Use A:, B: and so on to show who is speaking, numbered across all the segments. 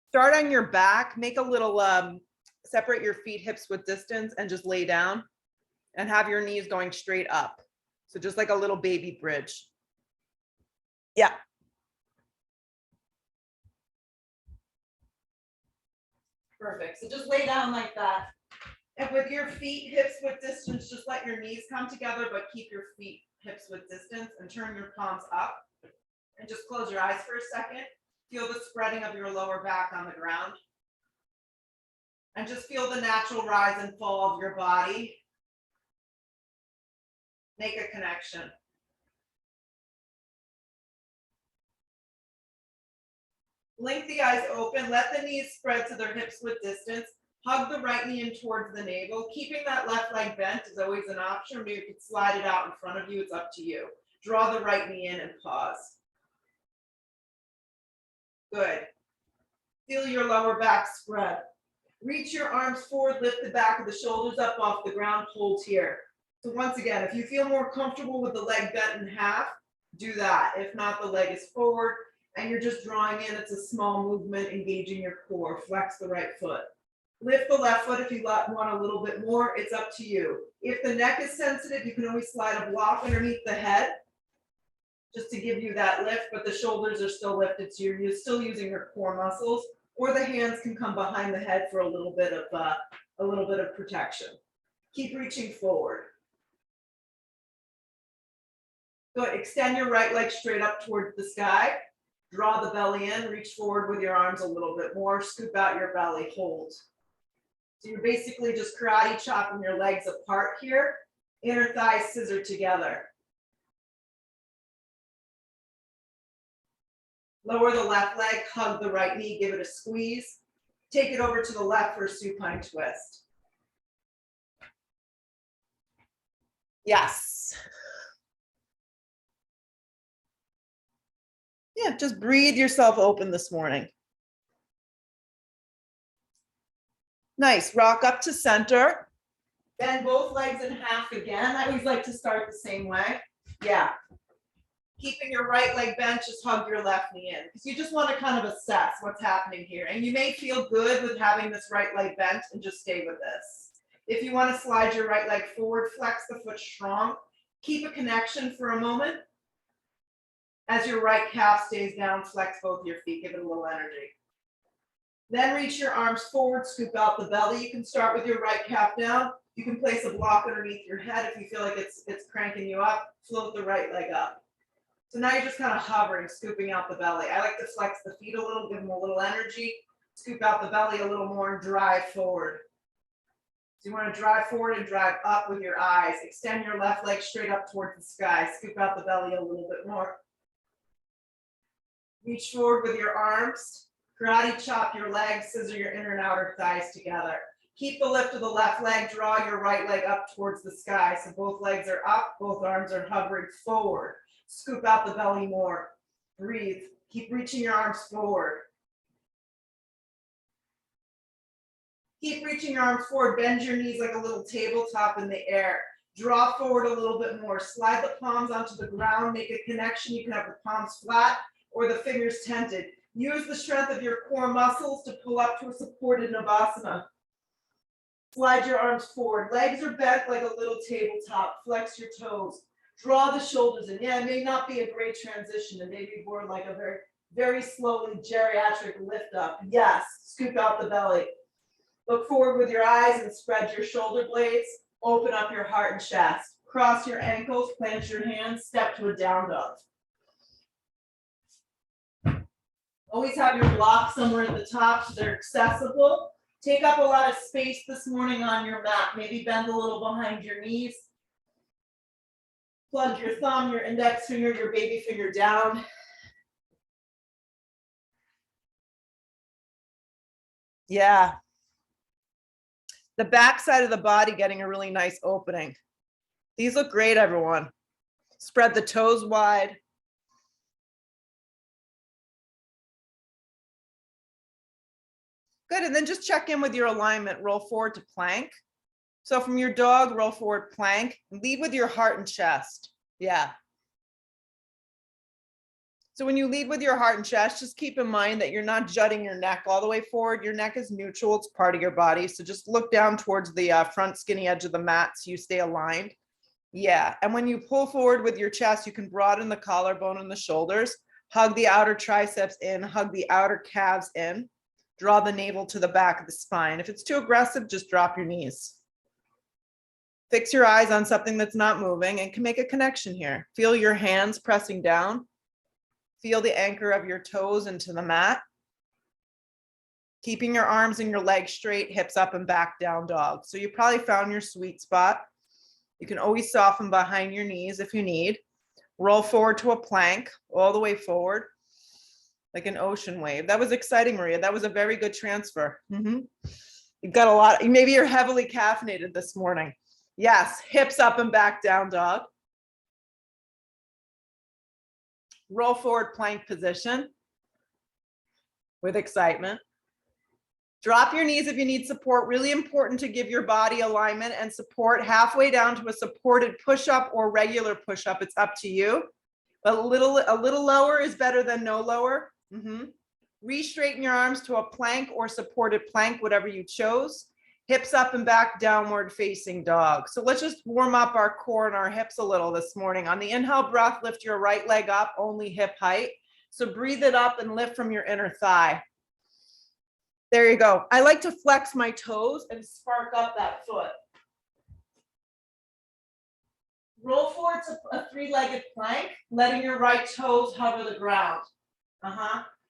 A: Start on your back, make a little, separate your feet hips width distance and just lay down and have your knees going straight up. So just like a little baby bridge. Yeah. Perfect. So just lay down like that. And with your feet hips width distance, just let your knees come together, but keep your feet hips width distance and turn your palms up. And just close your eyes for a second. Feel the spreading of your lower back on the ground. And just feel the natural rise and fall of your body. Make a connection. Blink the eyes open, let the knees spread to their hips width distance. Hug the right knee in towards the navel. Keeping that left leg bent is always an option. Maybe you could slide it out in front of you, it's up to you. Draw the right knee in and pause. Good. Feel your lower back spread. Reach your arms forward, lift the back of the shoulders up off the ground, hold here. So once again, if you feel more comfortable with the leg bent in half, do that. If not, the leg is forward and you're just drawing in. It's a small movement, engaging your core. Flex the right foot. Lift the left foot if you want a little bit more, it's up to you. If the neck is sensitive, you can always slide a block underneath the head just to give you that lift, but the shoulders are still lifted, so you're still using your core muscles, or the hands can come behind the head for a little bit of protection. Keep reaching forward. Good, extend your right leg straight up towards the sky. Draw the belly in, reach forward with your arms a little bit more, scoop out your belly, hold. So you're basically just karate chopping your legs apart here. Inner thighs scissor together. Lower the left leg, hug the right knee, give it a squeeze. Take it over to the left for a supine twist. Yes. Yeah, just breathe yourself open this morning. Nice, rock up to center. Bend both legs in half again. I always like to start the same way. Yeah. Keeping your right leg bent, just hug your left knee in. Because you just want to kind of assess what's happening here. And you may feel good with having this right leg bent and just stay with this. If you want to slide your right leg forward, flex the foot strong. Keep a connection for a moment. As your right calf stays down, flex both your feet, give it a little energy. Then reach your arms forward, scoop out the belly. You can start with your right calf down. You can place a block underneath your head if you feel like it's cranking you up. Float the right leg up. So now you're just kind of hovering, scooping out the belly. I like to flex the feet a little, give them a little energy. Scoop out the belly a little more and drive forward. So you want to drive forward and drive up with your eyes. Extend your left leg straight up towards the sky. Scoop out the belly a little bit more. Reach forward with your arms. Karate chop your legs, scissor your inner and outer thighs together. Keep the lift of the left leg, draw your right leg up towards the sky. So both legs are up, both arms are hovering forward. Scoop out the belly more. Breathe. Keep reaching your arms forward. Keep reaching your arms forward. Bend your knees like a little tabletop in the air. Draw forward a little bit more. Slide the palms onto the ground. Make a connection. You can have the palms flat or the fingers tented. Use the strength of your core muscles to pull up to a supported Navasana. Slide your arms forward. Legs are bent like a little tabletop. Flex your toes. Draw the shoulders in. Yeah, it may not be a great transition. It may be more like a very, very slowly geriatric lift up. Yes, scoop out the belly. Look forward with your eyes and spread your shoulder blades. Open up your heart and chest. Cross your ankles, plant your hands, step to a down dog. Always have your blocks somewhere at the top so they're accessible. Take up a lot of space this morning on your mat. Maybe bend a little behind your knees. Plug your thumb, your index finger, your baby finger down. Yeah. The back side of the body getting a really nice opening. These look great, everyone. Spread the toes wide. Good, and then just check in with your alignment. Roll forward to plank. So from your dog, roll forward plank. Lead with your heart and chest. Yeah. So when you lead with your heart and chest, just keep in mind that you're not jutting your neck all the way forward. Your neck is neutral. It's part of your body. So just look down towards the front skinny edge of the mat so you stay aligned. Yeah. And when you pull forward with your chest, you can broaden the collarbone and the shoulders, hug the outer triceps in, hug the outer calves in, draw the navel to the back of the spine. If it's too aggressive, just drop your knees. Fix your eyes on something that's not moving and can make a connection here. Feel your hands pressing down. Feel the anchor of your toes into the mat. Keeping your arms and your legs straight, hips up and back, down dog. So you probably found your sweet spot. You can always soften behind your knees if you need. Roll forward to a plank, all the way forward, like an ocean wave. That was exciting, Maria. That was a very good transfer. You've got a lot. Maybe you're heavily caffeinated this morning. Yes, hips up and back, down dog. Roll forward plank position with excitement. Drop your knees if you need support. Really important to give your body alignment and support halfway down to a supported push-up or regular push-up. It's up to you. But a little lower is better than no lower. Re-straighten your arms to a plank or supported plank, whatever you chose. Hips up and back, downward facing dog. So let's just warm up our core and our hips a little this morning. On the inhale breath, lift your right leg up, only hip height. So breathe it up and lift from your inner thigh. There you go. I like to flex my toes and spark up that foot. Roll forward to a three-legged plank, letting your right toes hover the ground.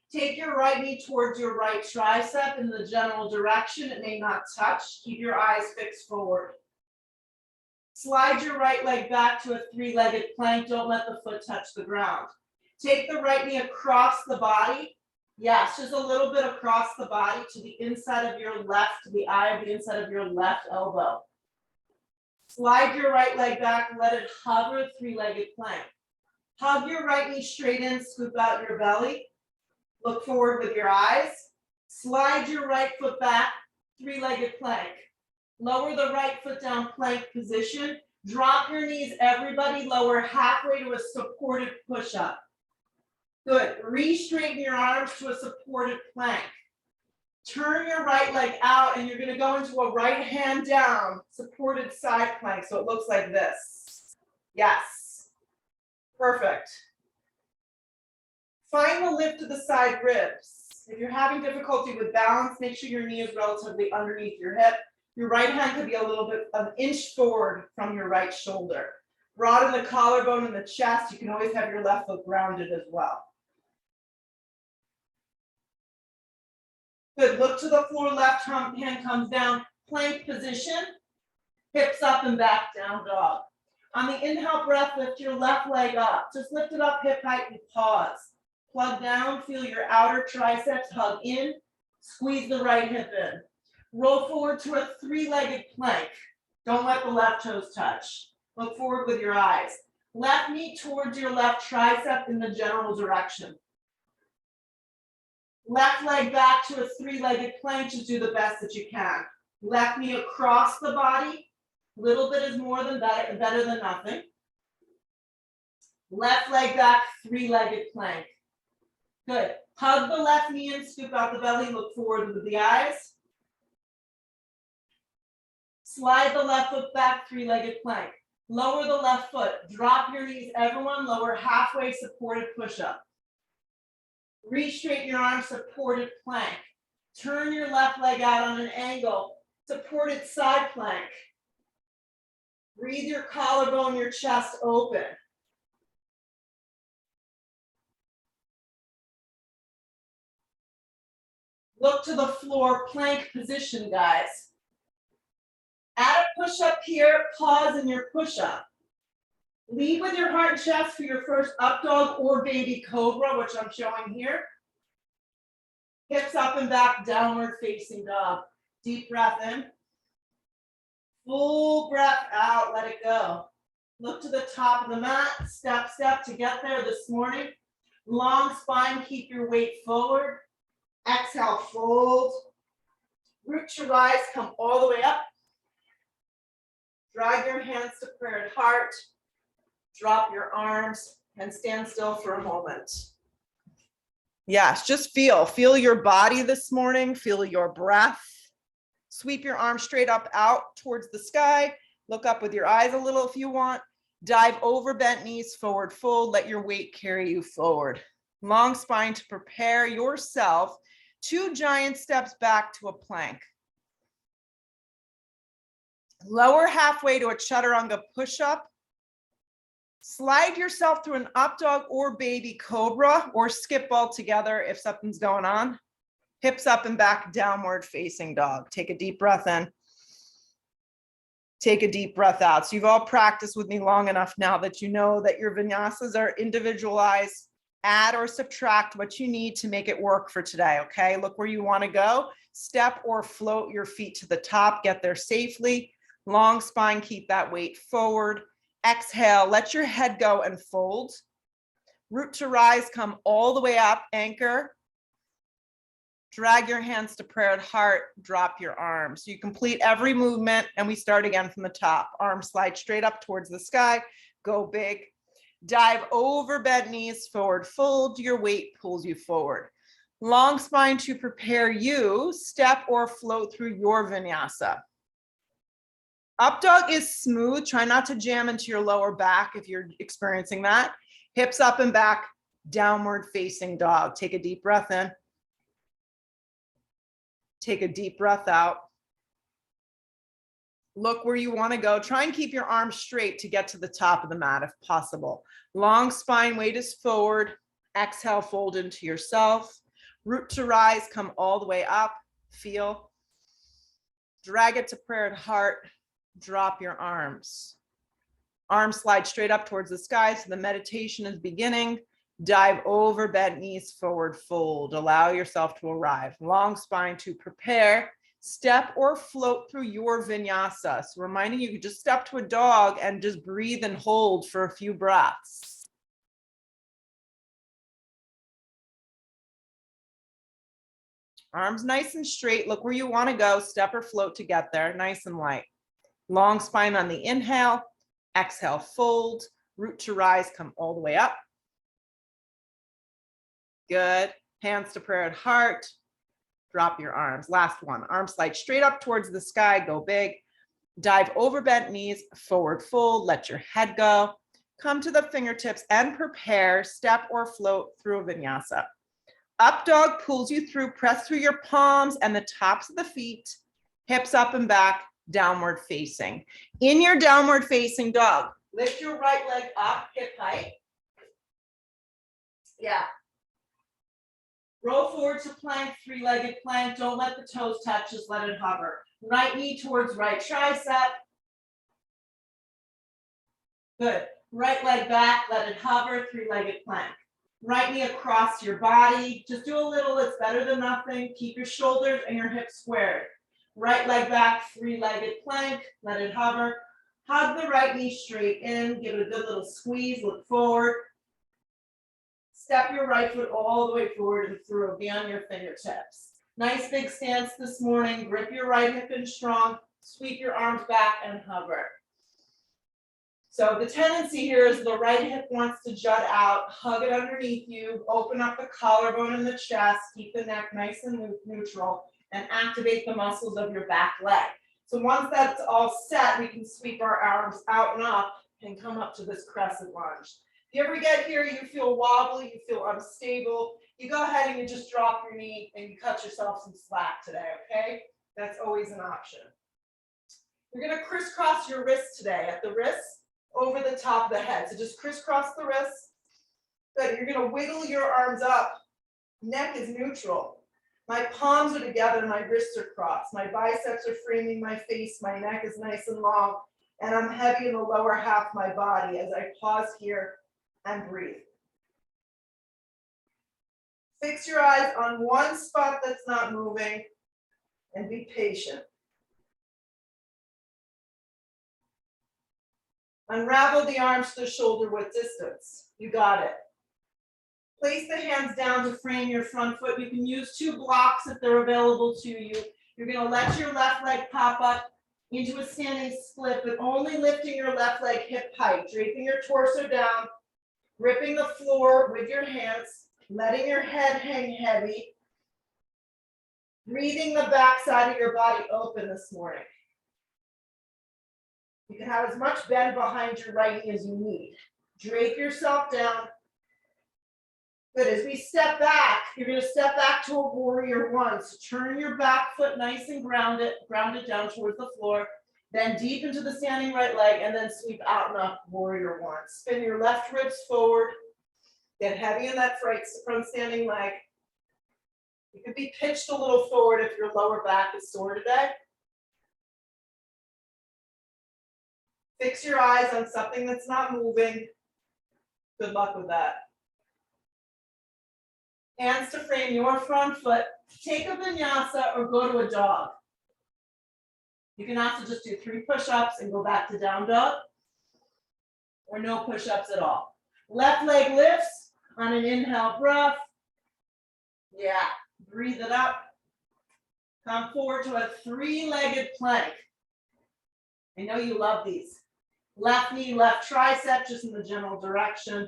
A: Take your right knee towards your right tricep in the general direction. It may not touch. Keep your eyes fixed forward. Slide your right leg back to a three-legged plank. Don't let the foot touch the ground. Take the right knee across the body. Yes, just a little bit across the body to the inside of your left, to the eye of the inside of your left elbow. Slide your right leg back, let it hover, three-legged plank. Hug your right knee straight in, scoop out your belly. Look forward with your eyes. Slide your right foot back, three-legged plank. Lower the right foot down, plank position. Drop your knees, everybody. Lower halfway to a supported push-up. Good. Re-straighten your arms to a supported plank. Turn your right leg out, and you're going to go into a right hand down, supported side plank. So it looks like this. Yes. Perfect. Find the lift to the side ribs. If you're having difficulty with balance, make sure your knee is relatively underneath your hip. Your right hand could be a little bit, an inch forward from your right shoulder. Broaden the collarbone and the chest. You can always have your left foot grounded as well. Good. Look to the floor. Left hand comes down. Plank position. Hips up and back, down dog. On the inhale breath, lift your left leg up. Just lift it up hip height and pause. Plug down, feel your outer triceps, hug in, squeeze the right hip in. Roll forward to a three-legged plank. Don't let the left toes touch. Look forward with your eyes. Left knee towards your left tricep in the general direction. Left leg back to a three-legged plank, just do the best that you can. Left knee across the body. Little bit is more than better than nothing. Left leg back, three-legged plank. Good. Hug the left knee in, scoop out the belly, look forward with the eyes. Slide the left foot back, three-legged plank. Lower the left foot. Drop your knees, everyone. Lower halfway, supported push-up. Re-straighten your arms, supported plank. Turn your left leg out on an angle, supported side plank. Breathe your collarbone, your chest open. Look to the floor, plank position, guys. Add a push-up here, pause in your push-up. Lead with your heart and chest for your first up dog or baby cobra, which I'm showing here. Hips up and back, downward facing dog. Deep breath in. Full breath out, let it go. Look to the top of the mat, step to get there this morning. Long spine, keep your weight forward. Exhale, fold. Root to rise, come all the way up. Drive your hands to prayer at heart. Drop your arms and stand still for a moment. Yes, just feel your body this morning, feel your breath. Sweep your arms straight up out towards the sky. Look up with your eyes a little if you want. Dive over bent knees, forward fold. Let your weight carry you forward. Long spine to prepare yourself. 2 giant steps back to a plank. Lower halfway to a chaturanga push-up. Slide yourself through an up dog or baby cobra, or skip altogether if something's going on. Hips up and back, downward facing dog. Take a deep breath in. Take a deep breath out. So you've all practiced with me long enough now that you know that your vinyasas are individualized. Add or subtract what you need to make it work for today, okay? Look where you want to go. Step or float your feet to the top. Get there safely. Long spine, keep that weight forward. Exhale, let your head go and fold. Root to rise, come all the way up, anchor. Drag your hands to prayer at heart, drop your arms. You complete every movement and we start again from the top. Arms slide straight up towards the sky, go big. Dive over bent knees, forward fold, your weight pulls you forward. Long spine to prepare you, step or float through your vinyasa. Up dog is smooth. Try not to jam into your lower back if you're experiencing that. Hips up and back, downward facing dog. Take a deep breath in. Take a deep breath out. Look where you want to go. Try and keep your arms straight to get to the top of the mat if possible. Long spine, weight is forward. Exhale, fold into yourself. Root to rise, come all the way up. Feel. Drag it to prayer at heart. Drop your arms. Arms slide straight up towards the sky, so the meditation is beginning. Dive over bent knees, forward fold. Allow yourself to arrive. Long spine to prepare. Step or float through your vinyasa. So reminding you, just step to a dog and just breathe and hold for a few breaths. Arms nice and straight. Look where you want to go. Step or float to get there. Nice and light. Long spine on the inhale. Exhale, fold. Root to rise, come all the way up. Good. Hands to prayer at heart. Drop your arms. Last one. Arms slide straight up towards the sky. Go big. Dive over bent knees. Forward fold. Let your head go. Come to the fingertips and prepare. Step or float through a vinyasa. Up dog pulls you through. Press through your palms and the tops of the feet. Hips up and back. Downward facing. In your downward facing dog, lift your right leg up, hip height. Yeah. Roll forward to plank, 3-legged plank. Don't let the toes touch, just let it hover. Right knee towards right tricep. Good. Right leg back, let it hover, 3-legged plank. Right knee across your body. Just do a little, it's better than nothing. Keep your shoulders and your hips squared. Right leg back, 3-legged plank, let it hover. Hug the right knee straight in, give it a good little squeeze, look forward. Step your right foot all the way forward and through, beyond your fingertips. Nice big stance this morning. Grip your right hip in strong, sweep your arms back and hover. So the tendency here is the right hip wants to jut out, hug it underneath you, open up the collarbone and the chest, keep the neck nice and neutral, and activate the muscles of your back leg. So once that's all set, we can sweep our arms out and up and come up to this crescent lunge. If you ever get here, you feel wobbly, you feel unstable, you go ahead and you just drop your knee and you cut yourself some slack today, okay? That's always an option. You're gonna crisscross your wrists today. At the wrists, over the top of the head. So just crisscross the wrists. Good, you're gonna wiggle your arms up. Neck is neutral. My palms are together, my wrists are crossed. My biceps are framing my face, my neck is nice and long, and I'm heavy in the lower half of my body as I pause here and breathe. Fix your eyes on one spot that's not moving and be patient. Unravel the arms to the shoulder width distance. You got it. Place the hands down to frame your front foot. You can use 2 blocks if they're available to you. You're going to let your left leg pop up into a standing split, but only lifting your left leg hip height, draping your torso down, gripping the floor with your hands. letting your head hang heavy. Breathing the back side of your body open this morning. You can have as much bend behind your right knee as you need. Drape yourself down. Good, as we step back, you're gonna step back to a warrior one. So turn your back foot nice and grounded down towards the floor. Then deep into the standing right leg and then sweep out and up, warrior one. Spin your left ribs forward. Get heavy in that front standing leg. You can be pitched a little forward if your lower back is sore today. Fix your eyes on something that's not moving. Good luck with that. Hands to frame your front foot. Take a vinyasa or go to a dog. You can also just do 3 push-ups and go back to down dog, or no push-ups at all. Left leg lifts on an inhale breath. Yeah, breathe it up. Come forward to a 3-legged plank. I know you love these. Left knee, left tricep, just in the general direction.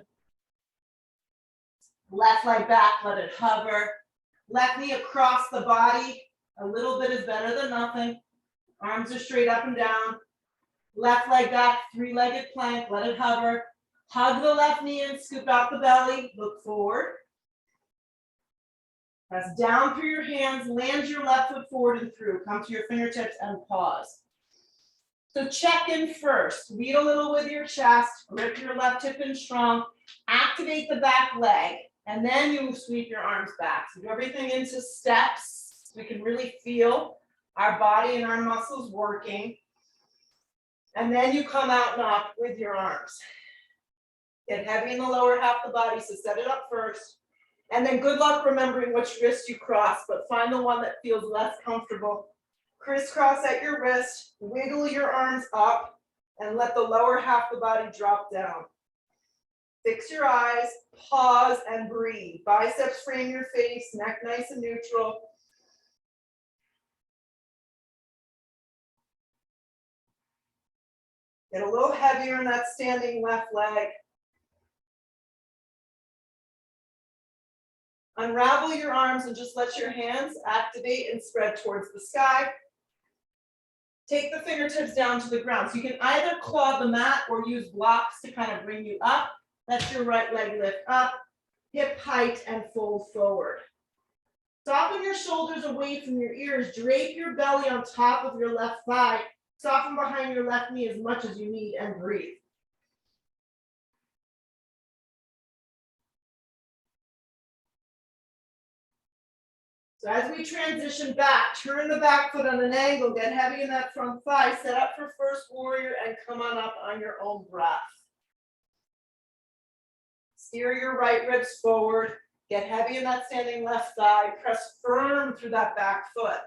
A: Left leg back, let it hover. Left knee across the body. A little bit is better than nothing. Arms are straight up and down. Left leg back, 3-legged plank, let it hover. Hug the left knee and scoop out the belly. Look forward. Press down through your hands, land your left foot forward and through. Come to your fingertips and pause. So check in first. Lead a little with your chest, grip your left hip in strong, activate the back leg, and then you sweep your arms back. So do everything into steps so we can really feel our body and our muscles working. And then you come out and up with your arms. Get heavy in the lower half of the body, so set it up first. And then good luck remembering which wrist you cross, but find the one that feels less comfortable. Crisscross at your wrist, wiggle your arms up, and let the lower half of the body drop down. Fix your eyes, pause, and breathe. Biceps frame your face, neck nice and neutral. Get a little heavier in that standing left leg. Unravel your arms and just let your hands activate and spread towards the sky. Take the fingertips down to the ground. So you can either claw the mat or use blocks to kind of bring you up. Let your right leg lift up, hip height, and fold forward. Soften your shoulders away from your ears. Drape your belly on top of your left thigh. Soften behind your left knee as much as you need and breathe. So as we transition back, turn the back foot on an angle, get heavy in that front thigh, set up for first warrior and come on up on your own breath. Steer your right ribs forward, get heavy in that standing left thigh, press firm through that back foot.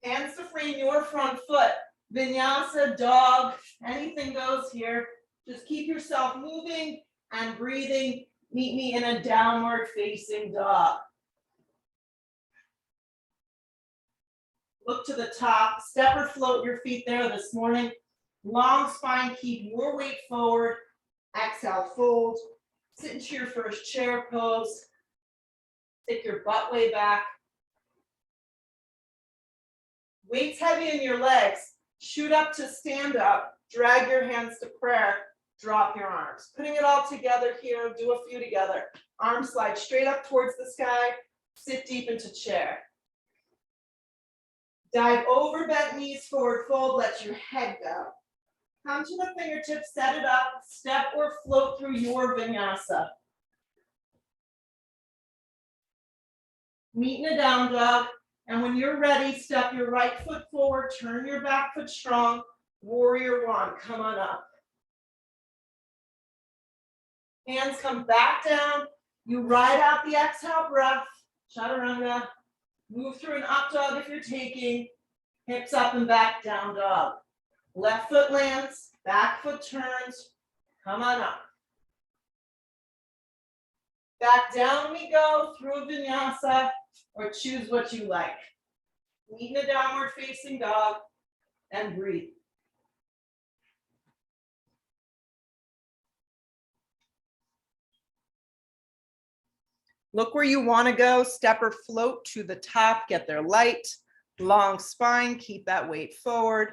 A: Hands to frame your front foot. Vinyasa dog, anything goes here. Just keep yourself moving and breathing. Meet me in a downward facing dog. Look to the top, step or float your feet there this morning. Long spine, keep your weight forward. Exhale, fold. Sit into your first chair pose. Take your butt way back. Weight's heavy in your legs. Shoot up to stand up. Drag your hands to prayer. Drop your arms. Putting it all together here, do a few together. Arms slide straight up towards the sky. Sit deep into chair. Dive over, bent knees, forward fold, let your head go. Come to the fingertips, set it up, step or float through your vinyasa. Meet in a down dog, and when you're ready, step your right foot forward, turn your back foot strong, warrior one, come on up. Hands come back down. You ride out the exhale breath. Chaturanga. Move through an up dog if you're taking. Hips up and back, down dog. Left foot lands, back foot turns. Come on up. Back down we go through a vinyasa, or choose what you like. Meet in a downward facing dog and breathe. Look where you want to go. Step or float to the top. Get there light. Long spine. Keep that weight forward.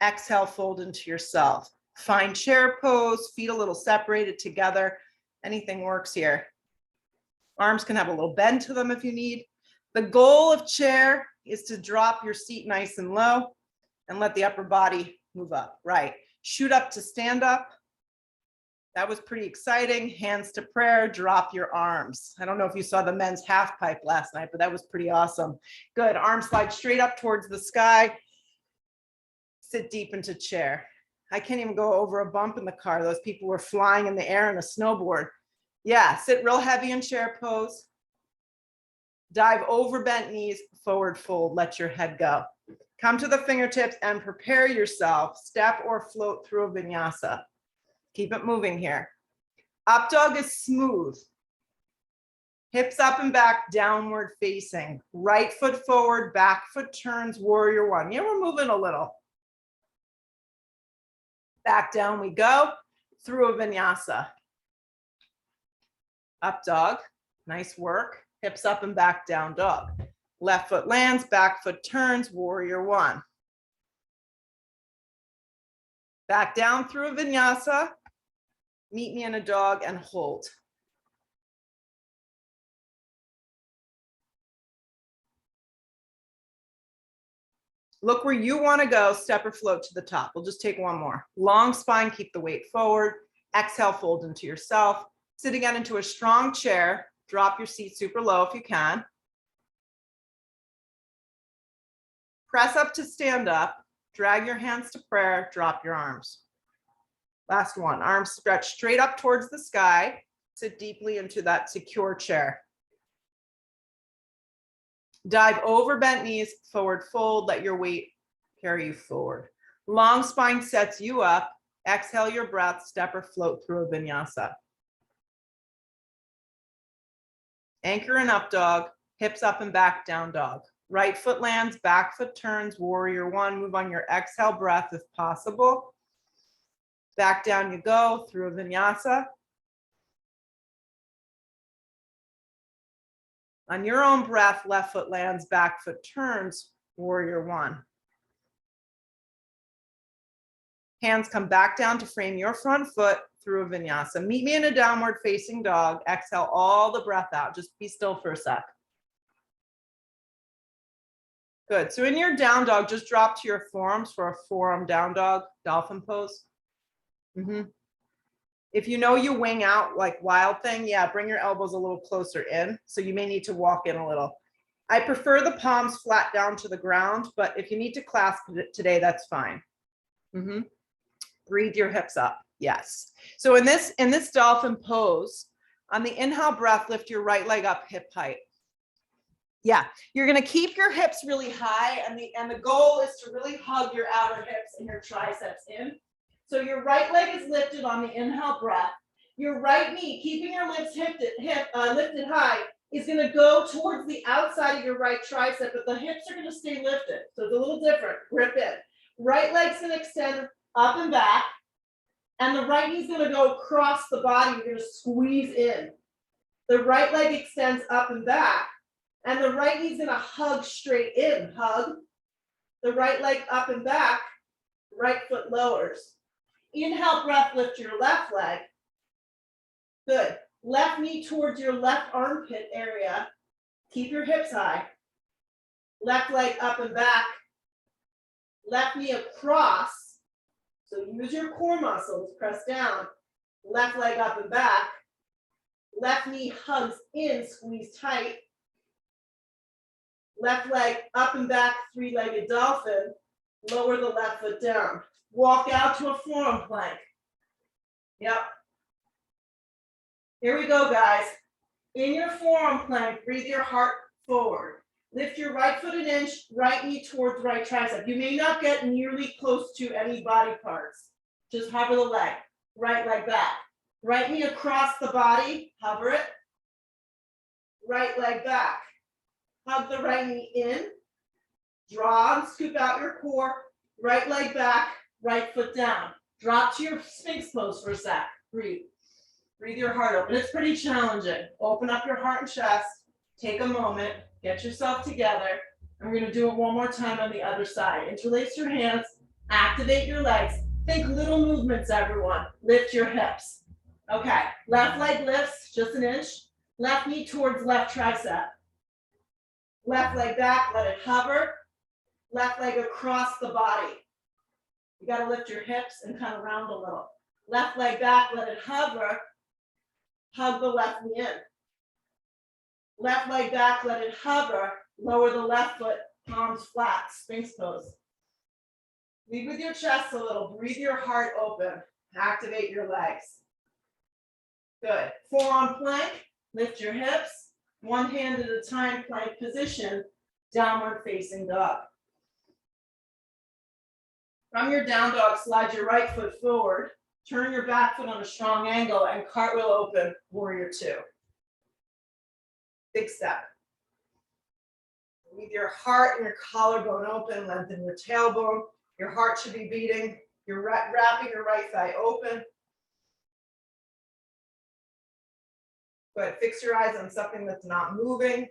A: Exhale, fold into yourself. Find chair pose. Feet a little separated together. Anything works here. Arms can have a little bend to them if you need. The goal of chair is to drop your seat nice and low and let the upper body move up. Right. Shoot up to stand up. That was pretty exciting. Hands to prayer, drop your arms. I don't know if you saw the men's half pipe last night, but that was pretty awesome. Good. Arms slide straight up towards the sky. Sit deep into chair. I can't even go over a bump in the car. Those people were flying in the air in a snowboard. Yeah, sit real heavy in chair pose. Dive over bent knees, forward fold, let your head go. Come to the fingertips and prepare yourself. Step or float through a vinyasa. Keep it moving here. Up dog is smooth. Hips up and back, downward facing. Right foot forward, back foot turns, warrior one. Yeah, we're moving a little. Back down we go, through a vinyasa. Up dog, nice work. Hips up and back, down dog. Left foot lands, back foot turns, warrior one. Back down through a vinyasa. Meet me in a dog and hold. Look where you want to go, step or float to the top. We'll just take one more. Long spine, keep the weight forward. Exhale, fold into yourself. Sit again into a strong chair. Drop your seat super low if you can. Press up to stand up. Drag your hands to prayer. Drop your arms. Last one. Arms stretch straight up towards the sky. Sit deeply into that secure chair. Dive over bent knees, forward fold. Let your weight carry you forward. Long spine sets you up. Exhale your breath. Step or float through a vinyasa. Anchor in up dog, hips up and back, down dog. Right foot lands, back foot turns, warrior one. Move on your exhale breath if possible. Back down you go through a vinyasa. On your own breath, left foot lands, back foot turns, warrior one. Hands come back down to frame your front foot through a vinyasa. Meet me in a downward facing dog. Exhale all the breath out. Just be still for a sec. Good. So in your down dog, just drop to your forearms for a forearm down dog, dolphin pose. If you know you wing out like wild thing, yeah, bring your elbows a little closer in. So you may need to walk in a little. I prefer the palms flat down to the ground, but if you need to clasp it today, that's fine. Breathe your hips up. Yes. So in this dolphin pose, on the inhale breath, lift your right leg up hip height. Yeah, you're going to keep your hips really high, and the goal is to really hug your outer hips and your triceps in. So your right leg is lifted on the inhale breath. Your right knee, keeping your lips lifted high, is going to go towards the outside of your right tricep, but the hips are going to stay lifted. So it's a little different. Grip in. Right leg's going to extend up and back, and the right knee's going to go across the body. You're going to squeeze in. The right leg extends up and back, and the right knee's going to hug straight in. Hug. The right leg up and back, right foot lowers. Inhale, breath, lift your left leg. Good. Left knee towards your left armpit area. Keep your hips high. Left leg up and back. Left knee across. So use your core muscles, press down. Left leg up and back. Left knee hugs in, squeeze tight. Left leg up and back, three-legged dolphin. Lower the left foot down. Walk out to a forearm plank. Yep. Here we go, guys. In your forearm plank, breathe your heart forward. Lift your right foot an inch, right knee towards right tricep. You may not get nearly close to any body parts. Just hover the leg. Right leg back. Right knee across the body. Hover it. Right leg back. Hug the right knee in. Draw and scoop out your core. Right leg back. Right foot down. Drop to your Sphinx pose for a sec. Breathe. Breathe your heart open. It's pretty challenging. Open up your heart and chest. Take a moment. Get yourself together. And we're going to do it one more time on the other side. Interlace your hands. Activate your legs. Think little movements, everyone. Lift your hips. Okay. Left leg lifts just an inch. Left knee towards left tricep. Left leg back. Let it hover. Left leg across the body. You got to lift your hips and kind of round a little. Left leg back. Let it hover. Hug the left knee in. Left leg back, let it hover. Lower the left foot, palms flat, Sphinx pose. Lead with your chest a little. Breathe your heart open. Activate your legs. Good. Forearm plank. Lift your hips. One hand at a time, plank position. Downward facing dog. From your down dog, slide your right foot forward. Turn your back foot on a strong angle and cartwheel open, warrior two. Big step. Leave your heart and your collarbone open, lengthen your tailbone. Your heart should be beating. You're wrapping your right thigh open. Good. Fix your eyes on something that's not moving.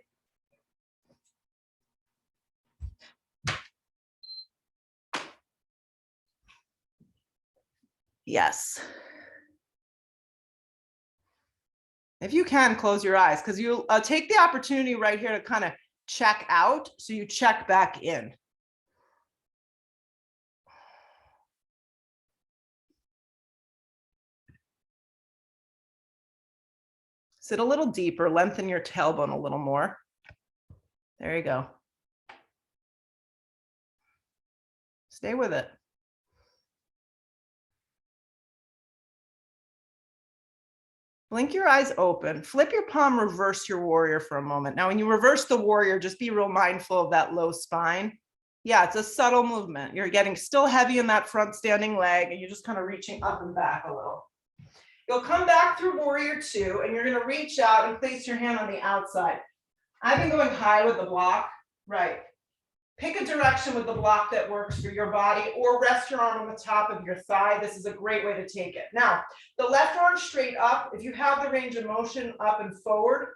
A: Yes. If you can, close your eyes, because you'll take the opportunity right here to kind of check out, so you check back in. Sit a little deeper, lengthen your tailbone a little more. There you go. Stay with it. Blink your eyes open, flip your palm, reverse your warrior for a moment. Now, when you reverse the warrior, just be real mindful of that low spine. Yeah, it's a subtle movement. You're getting still heavy in that front standing leg, and you're just kind of reaching up and back a little. You'll come back through warrior two, and you're going to reach out and place your hand on the outside. I've been going high with the block, right? Pick a direction with the block that works for your body, or rest your arm on the top of your thigh. This is a great way to take it. Now, the left arm straight up. If you have the range of motion up and forward,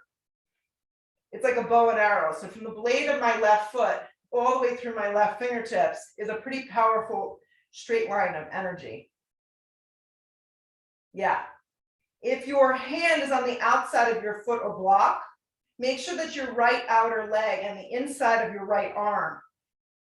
A: it's like a bow and arrow. So from the blade of my left foot all the way through my left fingertips is a pretty powerful straight line of energy. Yeah. If your hand is on the outside of your foot or block, make sure that your right outer leg and the inside of your right arm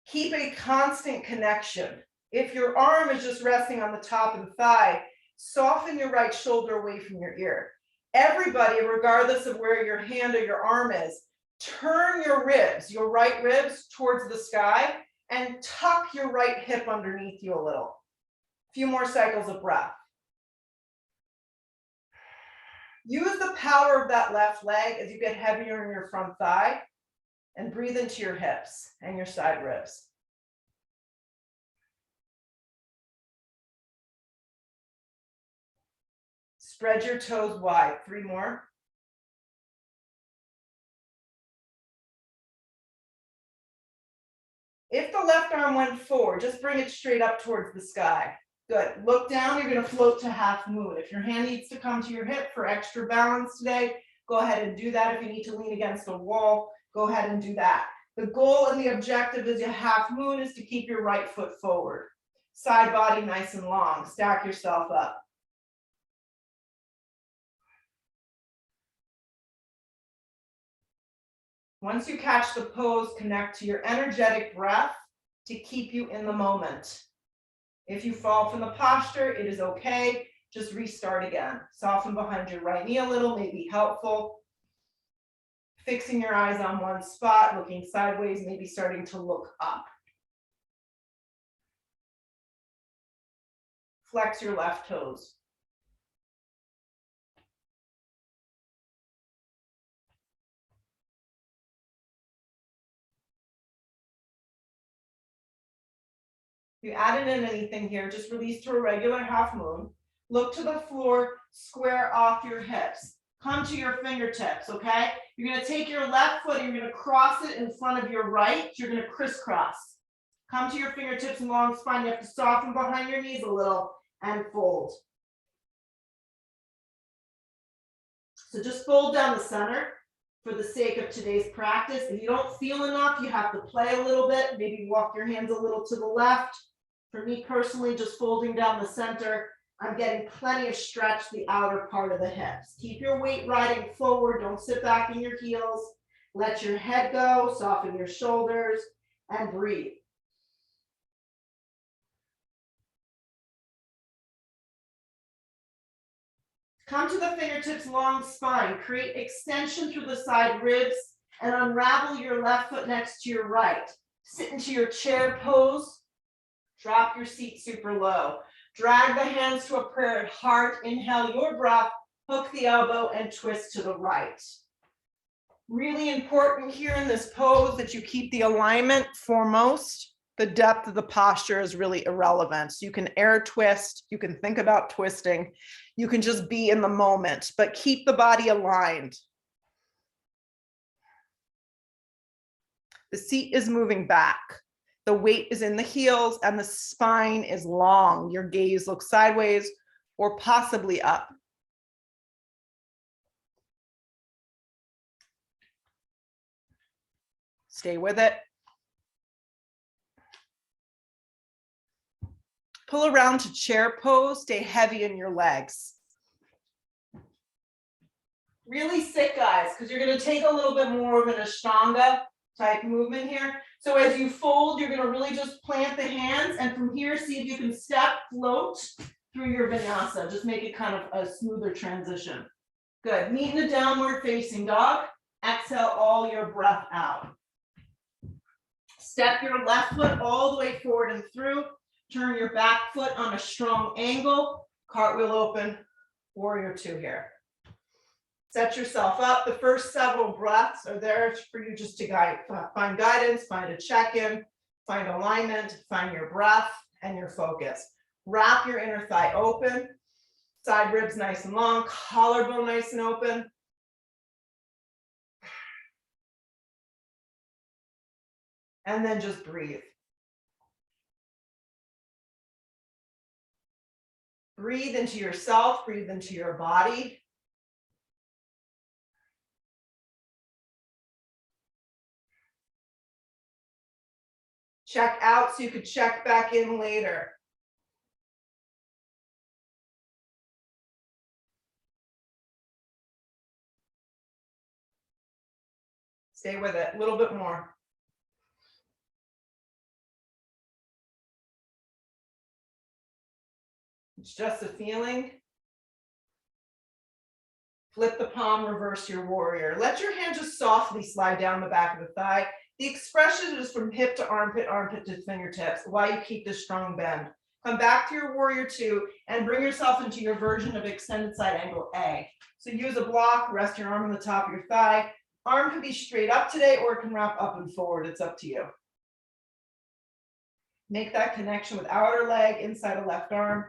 A: keep a constant connection. If your arm is just resting on the top of the thigh, soften your right shoulder away from your ear. Everybody, regardless of where your hand or your arm is, turn your ribs, your right ribs towards the sky, and tuck your right hip underneath you a little. A few more cycles of breath. Use the power of that left leg as you get heavier in your front thigh, and breathe into your hips and your side ribs. Spread your toes wide. 3 more. If the left arm went forward, just bring it straight up towards the sky. Good. Look down, you're going to float to half moon. If your hand needs to come to your hip for extra balance today, go ahead and do that. If you need to lean against a wall, go ahead and do that. The goal and the objective as a half moon is to keep your right foot forward. Side body nice and long. Stack yourself up. Once you catch the pose, connect to your energetic breath to keep you in the moment. If you fall from the posture, it is okay. Just restart again. Soften behind your right knee a little may be helpful. Fixing your eyes on one spot, looking sideways, maybe starting to look up. Flex your left toes. If you added in anything here, just release to a regular half moon. Look to the floor, square off your hips. Come to your fingertips, okay? You're going to take your left foot and you're going to cross it in front of your right. You're going to crisscross. Come to your fingertips and long spine. You have to soften behind your knees a little and fold. So just fold down the center for the sake of today's practice. If you don't feel enough, you have to play a little bit, maybe walk your hands a little to the left. For me personally, just folding down the center, I'm getting plenty of stretch the outer part of the hips. Keep your weight riding forward, don't sit back in your heels. Let your head go, soften your shoulders, and breathe. Come to the fingertips, long spine. Create extension through the side ribs and unravel your left foot next to your right. Sit into your chair pose. Drop your seat super low. Drag the hands to a prayer at heart. Inhale your breath, hook the elbow, and twist to the right. Really important here in this pose that you keep the alignment foremost. The depth of the posture is really irrelevant. So you can air twist, you can think about twisting, you can just be in the moment, but keep the body aligned. The seat is moving back. The weight is in the heels and the spine is long. Your gaze looks sideways or possibly up. Stay with it. Pull around to chair pose, stay heavy in your legs. Really sit, guys, because you're going to take a little bit more of an Ashtanga type movement here. So as you fold, you're going to really just plant the hands, and from here, see if you can step, float through your vinyasa. Just make it kind of a smoother transition. Good. Meet in a downward facing dog. Exhale all your breath out. Step your left foot all the way forward and through. Turn your back foot on a strong angle. Cartwheel open, warrior two here. Set yourself up. The first several breaths are there for you just to find guidance, find a check-in, find alignment, find your breath and your focus. Wrap your inner thigh open. Side ribs nice and long, collarbone nice and open. And then just breathe. Breathe into yourself, breathe into your body. Check out so you could check back in later. Stay with it, a little bit more. It's just a feeling. Flip the palm, reverse your warrior. Let your hand just softly slide down the back of the thigh. The expression is from hip to armpit, armpit to fingertips, while you keep this strong bend. Come back to your warrior two and bring yourself into your version of extended side angle A. So use a block, rest your arm on the top of your thigh. Arm can be straight up today or it can wrap up and forward. It's up to you. Make that connection with outer leg, inside of left arm.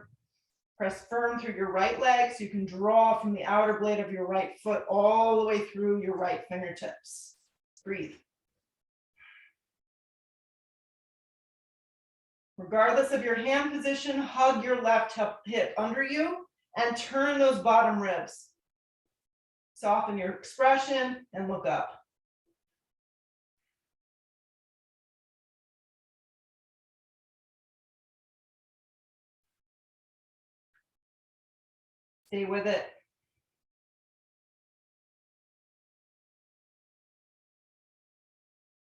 A: Press firm through your right leg so you can draw from the outer blade of your right foot all the way through your right fingertips. Breathe. Regardless of your hand position, hug your left hip under you and turn those bottom ribs. Soften your expression and look up. Stay with it.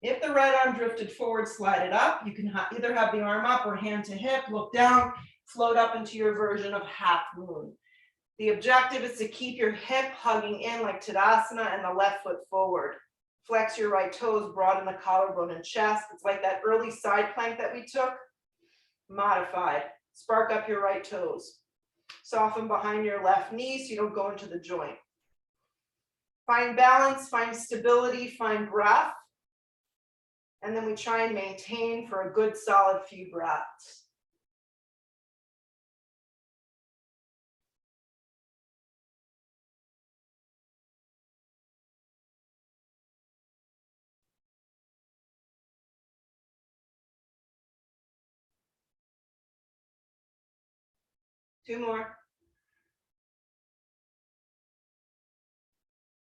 A: If the right arm drifted forward, slide it up. You can either have the arm up or hand to hip, look down, float up into your version of half moon. The objective is to keep your hip hugging in like Tadasana and the left foot forward. Flex your right toes, broaden the collarbone and chest. It's like that early side plank that we took, modified. Spark up your right toes. Soften behind your left knee so you don't go into the joint. Find balance, find stability, find breath. And then we try and maintain for a good solid few breaths. Two more.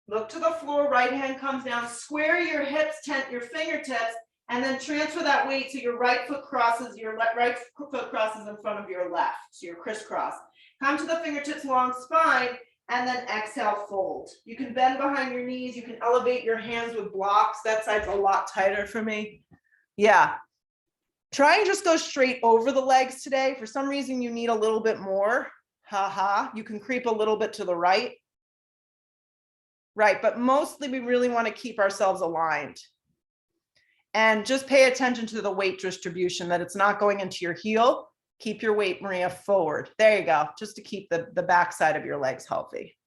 A: Look to the floor, right hand comes down, square your hips, tent your fingertips, and then transfer that weight so your right foot crosses, your right foot crosses in front of your left. So you're crisscross. Come to the fingertips along spine, and then exhale, fold. You can bend behind your knees. You can elevate your hands with blocks. That side's a lot tighter for me. Yeah. Try and just go straight over the legs today. For some reason, you need a little bit more. You can creep a little bit to the right. Right, but mostly we really want to keep ourselves aligned. And just pay attention to the weight distribution, that it's not going into your heel. Keep your weight, Maria, forward. There you go, just to keep the back side of your legs healthy.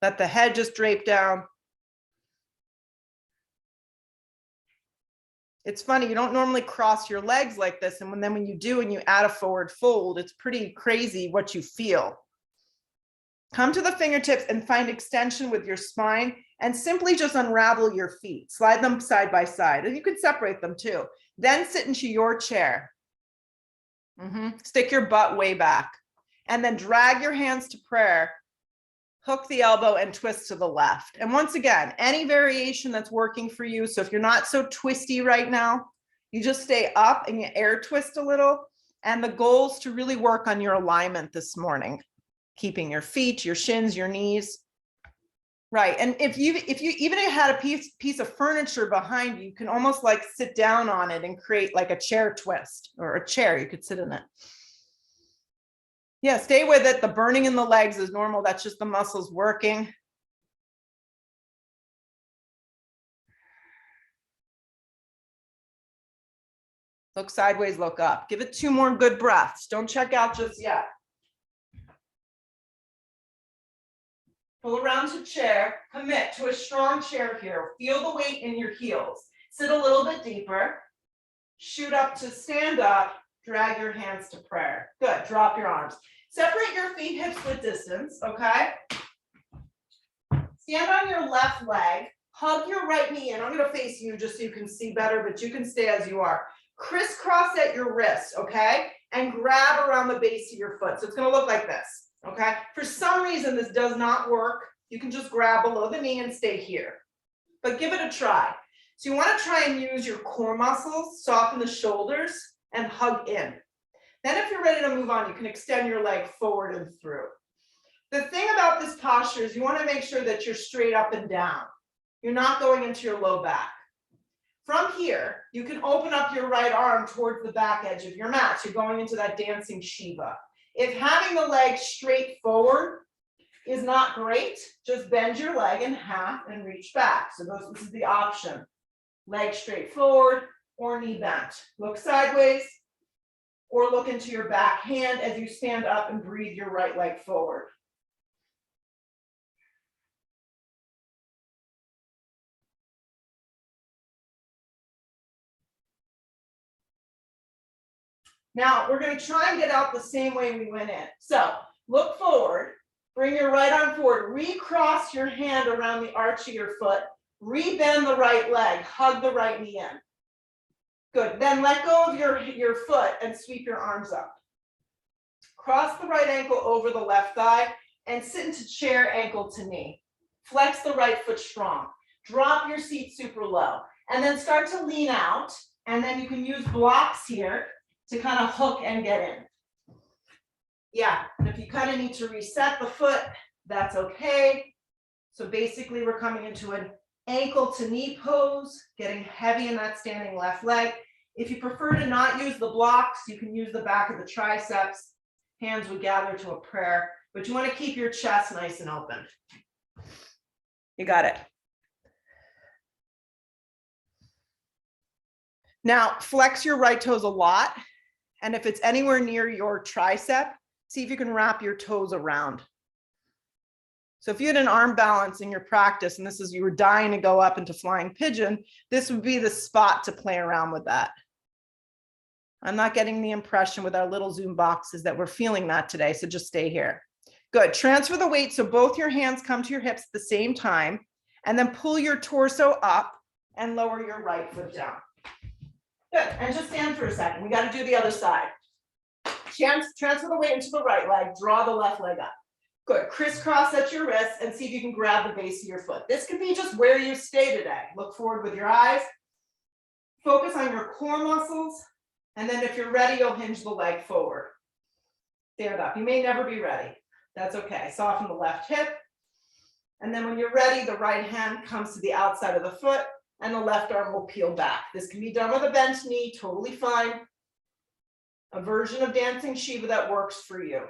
A: Let the head just drape down. It's funny, you don't normally cross your legs like this. And then when you do and you add a forward fold, it's pretty crazy what you feel. Come to the fingertips and find extension with your spine and simply just unravel your feet. Slide them side by side, and you can separate them too. Then sit into your chair. Stick your butt way back and then drag your hands to prayer. Hook the elbow and twist to the left. And once again, any variation that's working for you. So if you're not so twisty right now, you just stay up and you air twist a little. And the goal is to really work on your alignment this morning. Keeping your feet, your shins, your knees. Right. And if you even had a piece of furniture behind you, you can almost like sit down on it and create like a chair twist, or a chair, you could sit in it. Yeah, stay with it. The burning in the legs is normal. That's just the muscles working. Look sideways, look up. Give it 2 more good breaths. Don't check out just yet. Pull around to chair, commit to a strong chair here. Feel the weight in your heels. Sit a little bit deeper. Shoot up to stand up. Drag your hands to prayer. Good, drop your arms. Separate your feet hips width distance, okay? Stand on your left leg. Hug your right knee in. I'm gonna face you just so you can see better, but you can stay as you are. Crisscross at your wrist, okay? And grab around the base of your foot. So it's gonna look like this. Okay, for some reason this does not work. You can just grab below the knee and stay here, but give it a try. So you want to try and use your core muscles, soften the shoulders and hug in. Then if you're ready to move on, you can extend your leg forward and through. The thing about this posture is you want to make sure that you're straight up and down. You're not going into your low back. From here, you can open up your right arm towards the back edge of your mat. So you're going into that dancing Shiva. If having the leg straight forward is not great, just bend your leg in half and reach back. So this is the option. Leg straight forward or knee bent. Look sideways or look into your back hand as you stand up and breathe your right leg forward. Now we're going to try and get out the same way we went in. So look forward, bring your right arm forward, recross your hand around the arch of your foot, rebend the right leg, hug the right knee in. Good, then let go of your foot and sweep your arms up. Cross the right ankle over the left thigh and sit into chair, ankle to knee. Flex the right foot strong. Drop your seat super low and then start to lean out, and then you can use blocks here to kind of hook and get in. Yeah, and if you kind of need to reset the foot, that's okay. So basically we're coming into an ankle to knee pose, getting heavy in that standing left leg. If you prefer to not use the blocks, you can use the back of the triceps. Hands would gather to a prayer, but you want to keep your chest nice and open. You got it. Now flex your right toes a lot. And if it's anywhere near your tricep, see if you can wrap your toes around. So if you had an arm balance in your practice, and this is, you were dying to go up into flying pigeon, this would be the spot to play around with that. I'm not getting the impression with our little Zoom boxes that we're feeling that today, so just stay here. Good, transfer the weight so both your hands come to your hips at the same time, and then pull your torso up and lower your right foot down. Good, and just stand for a second. We got to do the other side. Transfer the weight into the right leg, draw the left leg up. Good. Crisscross at your wrist and see if you can grab the base of your foot. This could be just where you stay today. Look forward with your eyes. Focus on your core muscles. And then if you're ready, you'll hinge the leg forward. Stand up. You may never be ready. That's okay. Soften the left hip. And then when you're ready, the right hand comes to the outside of the foot and the left arm will peel back. This can be done with a bent knee, totally fine. A version of dancing Shiva that works for you.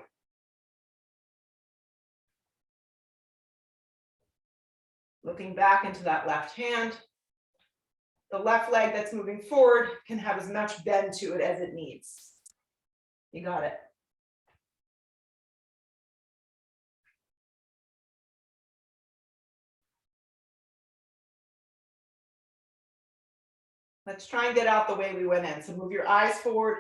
A: Looking back into that left hand. The left leg that's moving forward can have as much bend to it as it needs. You got it. Let's try and get out the way we went in. So move your eyes forward,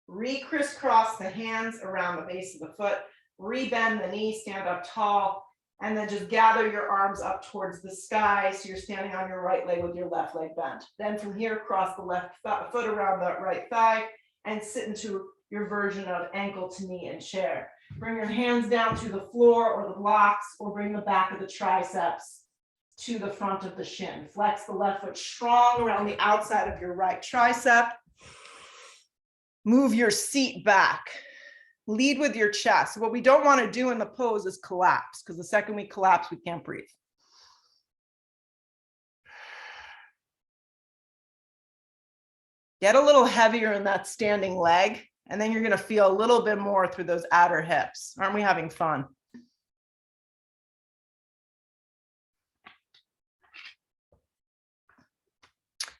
A: re-crisscross the hands around the base of the foot, re-bend the knee, stand up tall, and then just gather your arms up towards the sky so you're standing on your right leg with your left leg bent. Then from here, cross the left foot around the right thigh and sit into your version of ankle to knee and chair. Bring your hands down to the floor or the blocks, or bring the back of the triceps to the front of the shin. Flex the left foot strong around the outside of your right tricep. Move your seat back. Lead with your chest. What we don't want to do in the pose is collapse, because the second we collapse, we can't breathe. Get a little heavier in that standing leg, and then you're going to feel a little bit more through those outer hips. Aren't we having fun?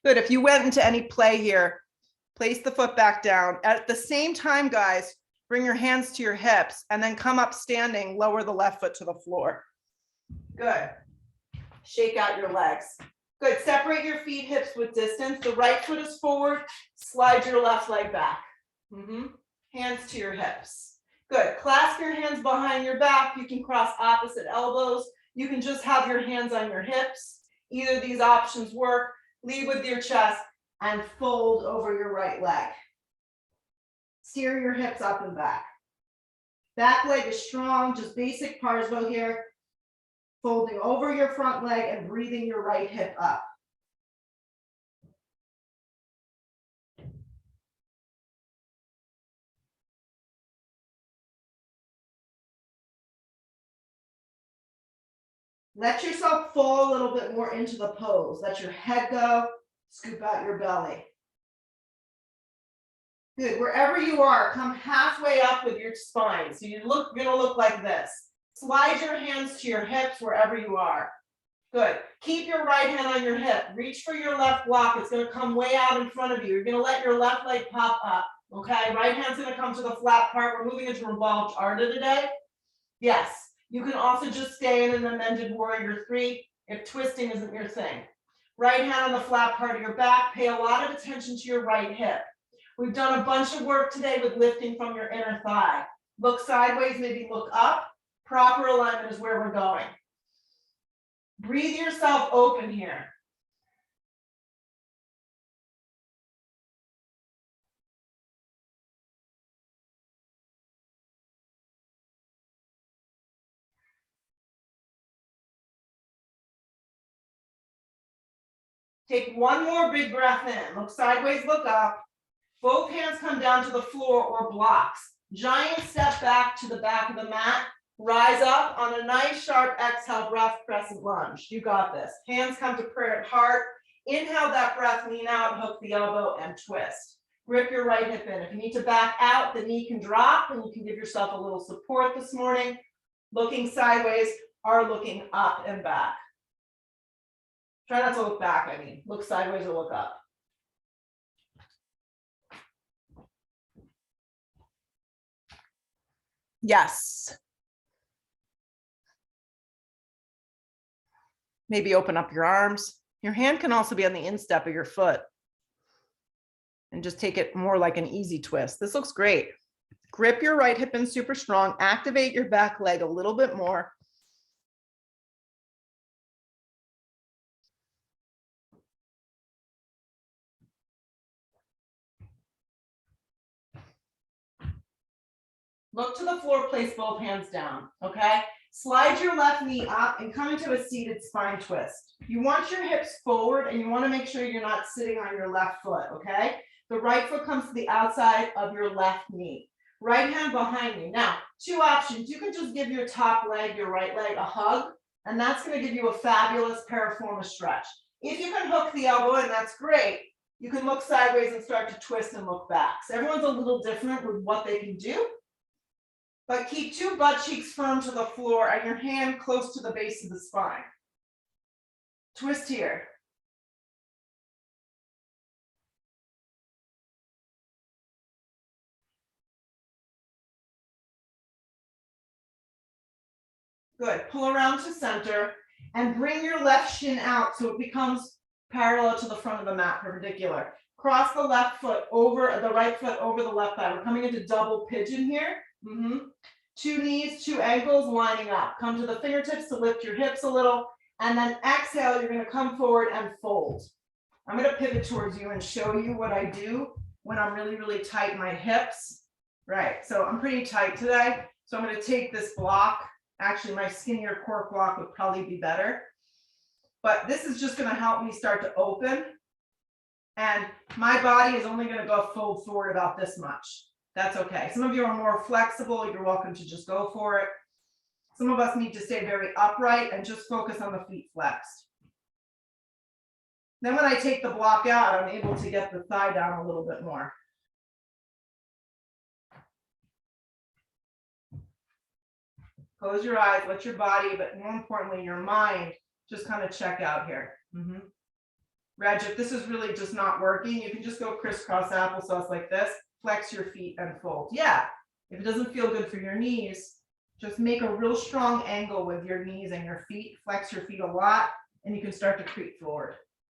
A: Good. If you went into any play here, place the foot back down. At the same time, guys, bring your hands to your hips and then come up standing, lower the left foot to the floor. Good. Shake out your legs. Good. Separate your feet, hips with distance. The right foot is forward. Slide your left leg back. Hands to your hips. Good. Clasp your hands behind your back. You can cross opposite elbows. You can just have your hands on your hips. Either of these options work. Lead with your chest and fold over your right leg. Steer your hips up and back. Back leg is strong, just basic Parsvo here. Folding over your front leg and breathing your right hip up. Let yourself fall a little bit more into the pose. Let your head go, scoop out your belly. Good, wherever you are, come halfway up with your spine. So you're gonna look like this. Slide your hands to your hips wherever you are. Good, keep your right hand on your hip. Reach for your left block. It's gonna come way out in front of you. You're gonna let your left leg pop up, okay? Right hand's gonna come to the flat part. We're moving into revolved Ardha today. Yes. You can also just stay in an amended warrior 3 if twisting isn't your thing. Right hand on the flat part of your back. Pay a lot of attention to your right hip. We've done a bunch of work today with lifting from your inner thigh. Look sideways, maybe look up. Proper alignment is where we're going. Breathe yourself open here. Take one more big breath in. Look sideways, look up. Both hands come down to the floor or blocks. Giant step back to the back of the mat. Rise up on a nice sharp exhale breath, crescent lunge. You got this. Hands come to prayer at heart. Inhale that breath, lean out, hook the elbow and twist. Grip your right hip in. If you need to back out, the knee can drop and you can give yourself a little support this morning. Looking sideways or looking up and back. Try not to look back, I mean. Look sideways or look up. Yes. Maybe open up your arms. Your hand can also be on the instep of your foot. And just take it more like an easy twist. This looks great. Grip your right hip in super strong. Activate your back leg a little bit more. Look to the floor, place both hands down, okay? Slide your left knee up and come into a seated spine twist. You want your hips forward and you want to make sure you're not sitting on your left foot, okay? The right foot comes to the outside of your left knee. Right hand behind you. Now, two options. You can just give your top leg, your right leg, a hug, and that's going to give you a fabulous piriformis stretch. If you can hook the elbow in, that's great. You can look sideways and start to twist and look back. So everyone's a little different with what they can do. But keep two butt cheeks firm to the floor and your hand close to the base of the spine. Twist here. Good. Pull around to center and bring your left shin out so it becomes parallel to the front of the mat, perpendicular. Cross the left foot over, the right foot over the left thigh. We're coming into double pigeon here. Two knees, two ankles lining up. Come to the fingertips to lift your hips a little. And then exhale, you're going to come forward and fold. I'm going to pivot towards you and show you what I do when I'm really, really tight in my hips. Right. So I'm pretty tight today. So I'm going to take this block. Actually, my skinnier cork block would probably be better. But this is just going to help me start to open. And my body is only going to go fold forward about this much. That's okay. Some of you are more flexible. You're welcome to just go for it. Some of us need to stay very upright and just focus on the feet flexed. Then when I take the block out, I'm able to get the thigh down a little bit more. Close your eyes, let your body, but more importantly, your mind, just kind of check out here. Reg, if this is really just not working, you can just go crisscross applesauce like this, flex your feet and fold. Yeah, if it doesn't feel good for your knees, just make a real strong angle with your knees and your feet, flex your feet a lot, and you can start to creep forward.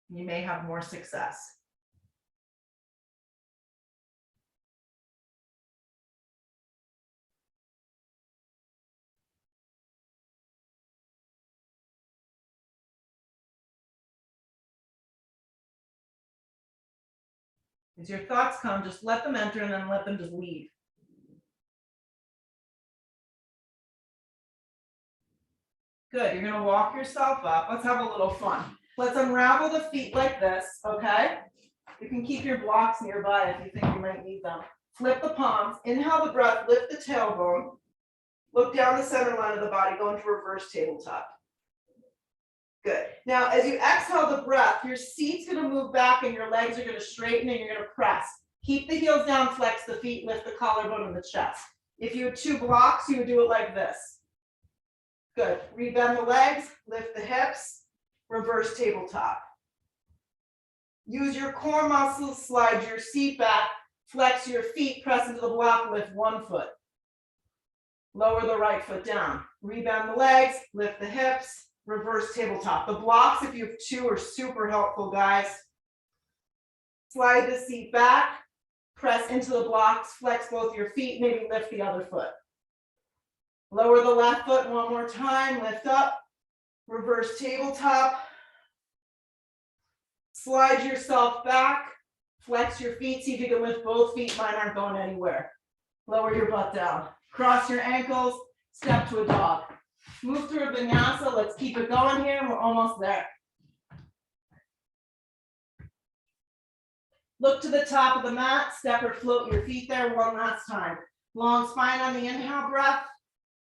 A: You may have more success. As your thoughts come, just let them enter and then let them just leave. Good, you're gonna walk yourself up. Let's have a little fun. Let's unravel the feet like this, okay? You can keep your blocks nearby if you think you might need them. Flip the palms, inhale the breath, lift the tailbone. Look down the center line of the body, go into reverse tabletop. Good. Now, as you exhale the breath, your seat's gonna move back and your legs are gonna straighten and you're gonna press. Keep the heels down, flex the feet, lift the collarbone and the chest. If you had two blocks, you would do it like this. Good. Rebend the legs, lift the hips, reverse tabletop. Use your core muscles, slide your seat back, flex your feet, press into the block, lift one foot. Lower the right foot down. Rebend the legs, lift the hips, reverse tabletop. The blocks, if you have two, are super helpful, guys. Slide the seat back, press into the blocks, flex both your feet, maybe lift the other foot. Lower the left foot one more time, lift up, reverse tabletop. Slide yourself back, flex your feet, see if you can lift both feet, mine aren't going anywhere. Lower your butt down, cross your ankles, step to a dog. Move through a vinyasa, let's keep it going here, we're almost there. Look to the top of the mat, step or float your feet there one last time. Long spine on the inhale breath.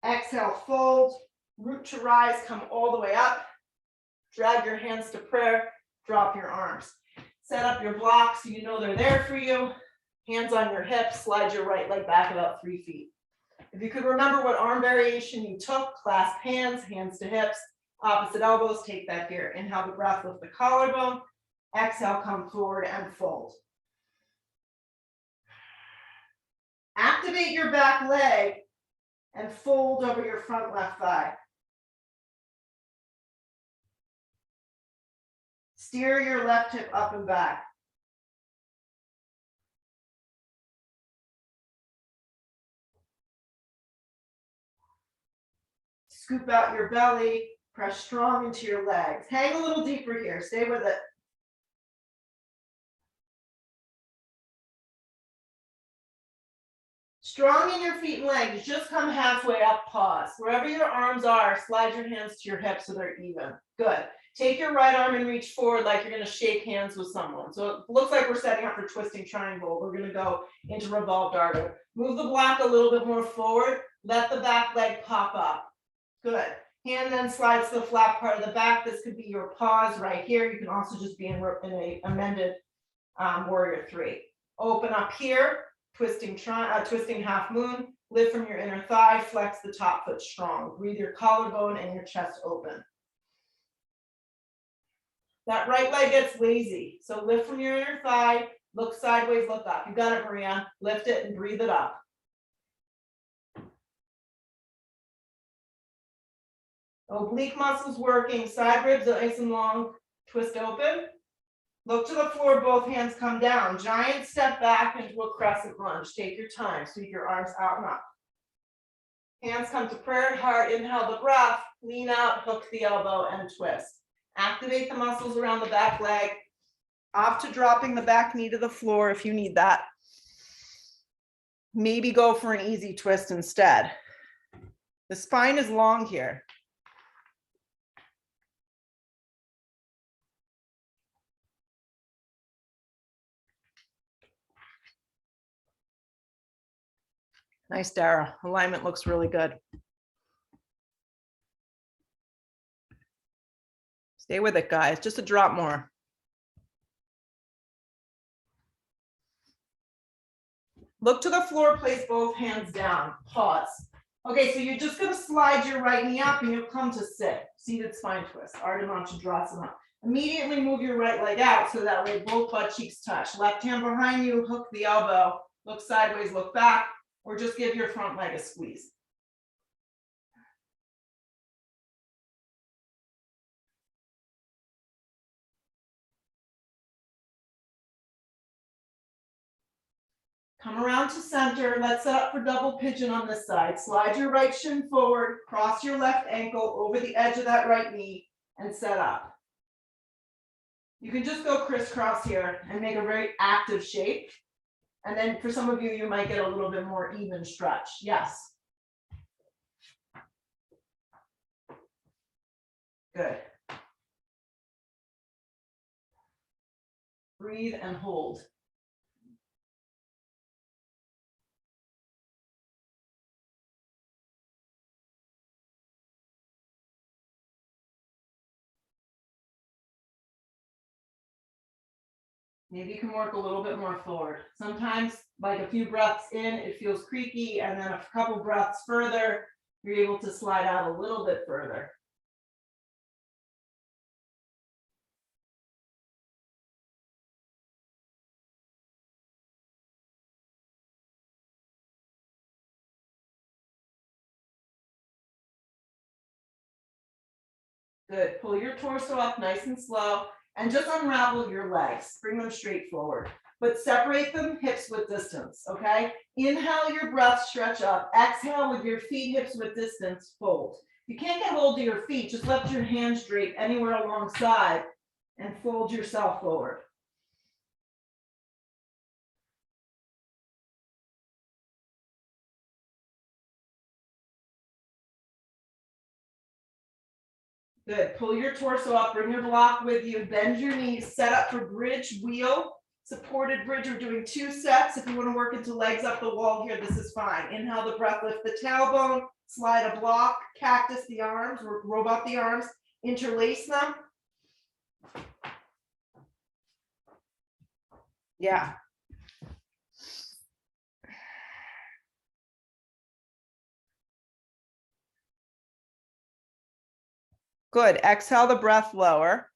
A: Exhale, fold, root to rise, come all the way up. Drag your hands to prayer, drop your arms. Set up your blocks so you know they're there for you. Hands on your hips, slide your right leg back about 3 feet. If you could remember what arm variation you took, clasp hands, hands to hips, opposite elbows, take that here. Inhale the breath, lift the collarbone. Exhale, come forward and fold. Activate your back leg and fold over your front left thigh. Steer your left hip up and back. Scoop out your belly, press strong into your legs. Hang a little deeper here, stay with it. Strong in your feet and legs, just come halfway up, pause. Wherever your arms are, slide your hands to your hips so they're even. Good. Take your right arm and reach forward like you're going to shake hands with someone. So it looks like we're setting up for twisting triangle. We're going to go into revolved darter. Move the block a little bit more forward. Let the back leg pop up. Good. Hand then slides to the flat part of the back. This could be your pause right here. You can also just be in a amended warrior 3. Open up here, twisting half moon. Lift from your inner thigh. Flex the top foot strong. Breathe your collarbone and your chest open. That right leg gets lazy. So lift from your inner thigh, look sideways, look up. You got it, Maria. Lift it and breathe it up. Oblique muscles working, side ribs are nice and long. Twist open. Look to the floor, both hands come down. Giant step back into a crescent lunge. Take your time, sweep your arms out and up. Hands come to prayer heart, inhale the breath, lean out, hook the elbow and twist. Activate the muscles around the back leg. Opt to dropping the back knee to the floor if you need that. Maybe go for an easy twist instead. The spine is long here. Nice, Dara. Alignment looks really good. Stay with it, guys. Just a drop more. Look to the floor, place both hands down. Pause. Okay, so you're just going to slide your right knee up and you'll come to sit. Seated spine twist. Ardha Matsyendrasana. Immediately move your right leg out so that way both butt cheeks touch. Left hand behind you, hook the elbow. Look sideways, look back, or just give your front leg a squeeze. Come around to center. Let's set up for double pigeon on this side. Slide your right shin forward, cross your left ankle over the edge of that right knee, and set up. You can just go crisscross here and make a very active shape. And then for some of you, you might get a little bit more even stretch. Yes. Good. Breathe and hold. Maybe you can work a little bit more forward. Sometimes, like a few breaths in, it feels creaky, and then a couple breaths further, you're able to slide out a little bit further. Good. Pull your torso up nice and slow and just unravel your legs. Bring them straight forward, but separate them hips width distance, okay? Inhale your breath, stretch up. Exhale with your feet hips width distance, fold. You can't get hold of your feet, just let your hands drape anywhere alongside and fold yourself forward. Good. Pull your torso up, bring your block with you, bend your knees, set up for bridge wheel, supported bridge. We're doing 2 sets. If you want to work into legs up the wall here, this is fine. Inhale the breath, lift the tailbone, slide a block, cactus the arms, or robot the arms, interlace them. Yeah. Good. Exhale the breath lower.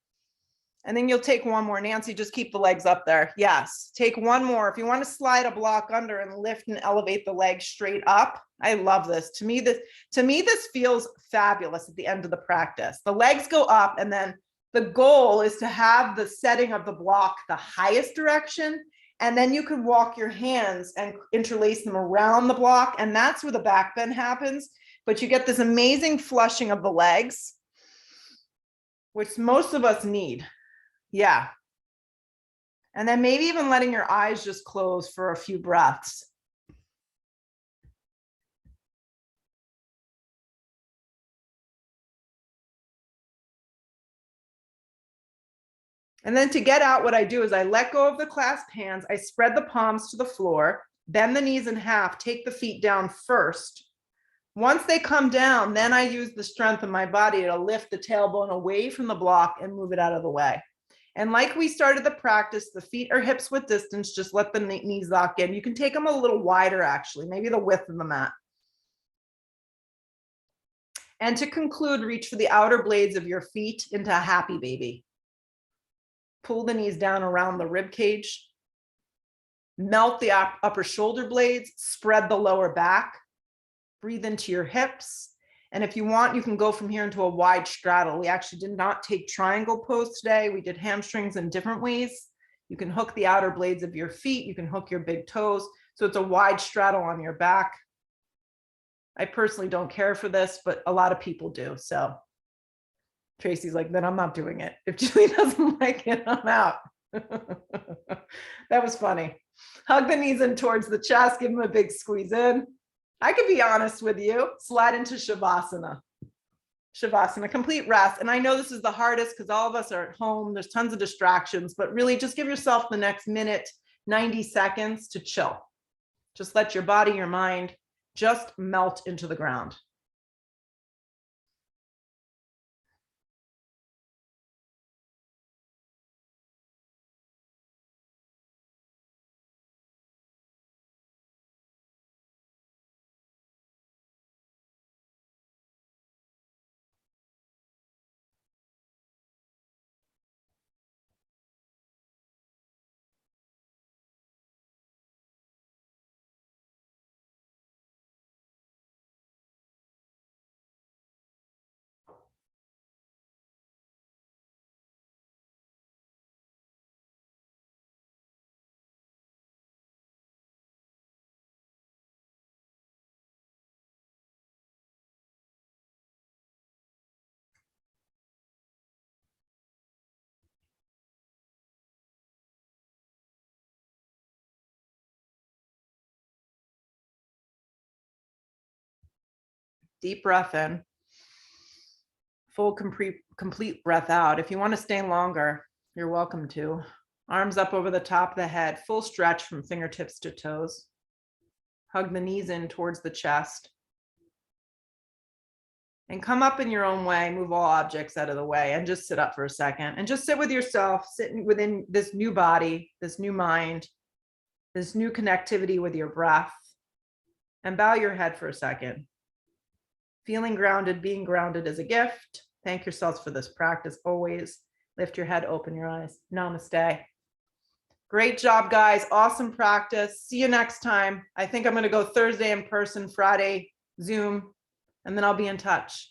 A: And then you'll take one more. Nancy, just keep the legs up there. Yes. Take one more. If you want to slide a block under and lift and elevate the legs straight up. I love this. To me, this feels fabulous at the end of the practice. The legs go up, and then the goal is to have the setting of the block the highest direction. And then you can walk your hands and interlace them around the block. And that's where the back bend happens. But you get this amazing flushing of the legs, which most of us need. Yeah. And then maybe even letting your eyes just close for a few breaths. And then to get out, what I do is I let go of the clasped hands. I spread the palms to the floor, bend the knees in half, take the feet down first. Once they come down, then I use the strength of my body to lift the tailbone away from the block and move it out of the way. And like we started the practice, the feet are hips width distance. Just let the knees lock in. You can take them a little wider, actually, maybe the width of the mat. And to conclude, reach for the outer blades of your feet into a happy baby. Pull the knees down around the rib cage. Melt the upper shoulder blades, spread the lower back. Breathe into your hips. And if you want, you can go from here into a wide straddle. We actually did not take triangle pose today. We did hamstrings in different ways. You can hook the outer blades of your feet. You can hook your big toes. So it's a wide straddle on your back. I personally don't care for this, but a lot of people do. So Tracy's like, then I'm not doing it. If Julie doesn't like it, I'm out. That was funny. Hug the knees in towards the chest. Give them a big squeeze in. I could be honest with you, slide into Shavasana. Shavasana, complete rest. And I know this is the hardest because all of us are at home. There's tons of distractions, but really just give yourself the next minute, 90 seconds to chill. Just let your body, your mind just melt into the ground. Deep breath in. Full complete breath out. If you want to stay longer, you're welcome to. Arms up over the top of the head, full stretch from fingertips to toes. Hug the knees in towards the chest. And come up in your own way, move all objects out of the way, and just sit up for a second. And just sit with yourself, sitting within this new body, this new mind, this new connectivity with your breath. And bow your head for a second. Feeling grounded, being grounded is a gift. Thank yourselves for this practice always. Lift your head, open your eyes. Namaste. Great job, guys. Awesome practice. See you next time. I think I'm going to go Thursday in person, Friday Zoom, and then I'll be in touch.